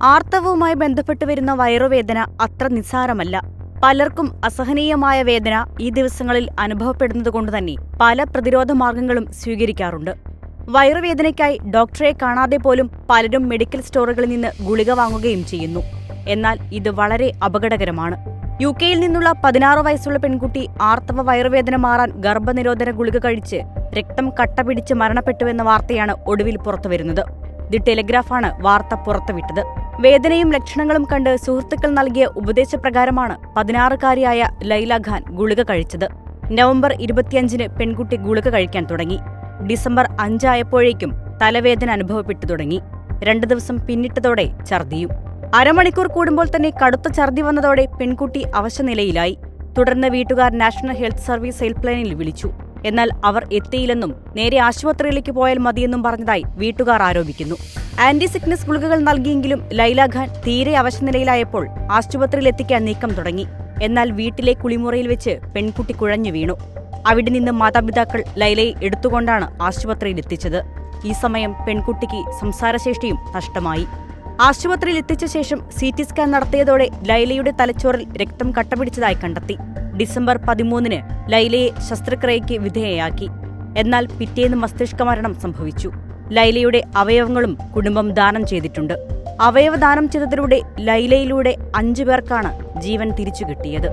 ആർത്തവവുമായി ബന്ധപ്പെട്ട് വരുന്ന വയറുവേദന അത്ര നിസ്സാരമല്ല. പലർക്കും അസഹനീയമായ വേദന ഈ ദിവസങ്ങളിൽ അനുഭവപ്പെടുന്നതുകൊണ്ടുതന്നെ പല പ്രതിരോധ മാർഗങ്ങളും സ്വീകരിക്കാറുണ്ട്. വയറുവേദനയ്ക്കായി ഡോക്ടറെ കാണാതെ പോലും പലരും മെഡിക്കൽ സ്റ്റോറുകളിൽ നിന്ന് ഗുളിക വാങ്ങുകയും ചെയ്യുന്നു. എന്നാൽ ഇത് വളരെ അപകടകരമാണ്. UK-യിൽ നിന്നുള്ള 16 വയസ്സുള്ള പെൺകുട്ടി ആർത്തവ വയറുവേദന മാറാൻ ഗർഭനിരോധന ഗുളിക കഴിച്ച് രക്തം കട്ടപിടിച്ച് മരണപ്പെട്ടുവെന്ന വാർത്തയാണ് ഒടുവിൽ പുറത്തുവരുന്നത്. ദി ടെലിഗ്രാഫാണ് വാർത്ത പുറത്തുവിട്ടത്. വേദനയും ലക്ഷണങ്ങളും കണ്ട് സുഹൃത്തുക്കൾ നൽകിയ ഉപദേശപ്രകാരമാണ് 16-കാരിയായ ലൈല ഖാൻ ഗുളിക കഴിച്ചത്. നവംബർ 25-ന് പെൺകുട്ടി ഗുളിക കഴിക്കാൻ തുടങ്ങി. ഡിസംബർ 5 ആയപ്പോഴേക്കും തലവേദന അനുഭവപ്പെട്ടു തുടങ്ങി. 2 ദിവസം പിന്നിട്ടതോടെ ഛർദിയും. അരമണിക്കൂർ കൂടുമ്പോൾ തന്നെ കടുത്ത ഛർദി വന്നതോടെ പെൺകുട്ടി അവശനിലയിലായി. തുടർന്ന് വീട്ടുകാർ നാഷണൽ ഹെൽത്ത് സർവീസ് ഹെൽപ്പ് ലൈനിൽ വിളിച്ചു. എന്നാൽ അവർ എത്തിയില്ലെന്നും നേരെ ആശുപത്രിയിലേക്ക് പോയാൽ മതിയെന്നും പറഞ്ഞതായി വീട്ടുകാർ ആരോപിക്കുന്നു. ആന്റി സിക്നസ് ഗുളികകൾ നൽകിയെങ്കിലും ലൈല ഖാൻ തീരെ അവശനിലയിലായപ്പോൾ ആശുപത്രിയിൽ എത്തിക്കാൻ നീക്കം തുടങ്ങി. എന്നാൽ വീട്ടിലെ കുളിമുറിയിൽ വെച്ച് പെൺകുട്ടി കുഴഞ്ഞു വീണു. അവിടെ നിന്ന് മാതാപിതാക്കൾ ലൈലയെ എടുത്തുകൊണ്ടാണ് ആശുപത്രിയിൽ എത്തിച്ചത്. ഈ സമയം പെൺകുട്ടിക്ക് സംസാരശേഷിയും നഷ്ടമായി. ആശുപത്രിയിൽ എത്തിച്ച ശേഷം CT സ്കാൻ നടത്തിയതോടെ ലൈലയുടെ തലച്ചോറിൽ രക്തം കട്ടപിടിച്ചതായി കണ്ടെത്തി. ഡിസംബർ 13-ന് ലൈലയെ ശസ്ത്രക്രിയയ്ക്ക് വിധേയയാക്കി. എന്നാൽ പിറ്റേന്ന് മസ്തിഷ്ക മരണം സംഭവിച്ചു. ലൈലയുടെ അവയവങ്ങളും കുടുംബം ദാനം ചെയ്തിട്ടുണ്ട്. അവയവദാനം ചെയ്തതിലൂടെ ലൈലയിലൂടെ 5 പേർക്കാണ് ജീവൻ തിരിച്ചു കിട്ടിയത്.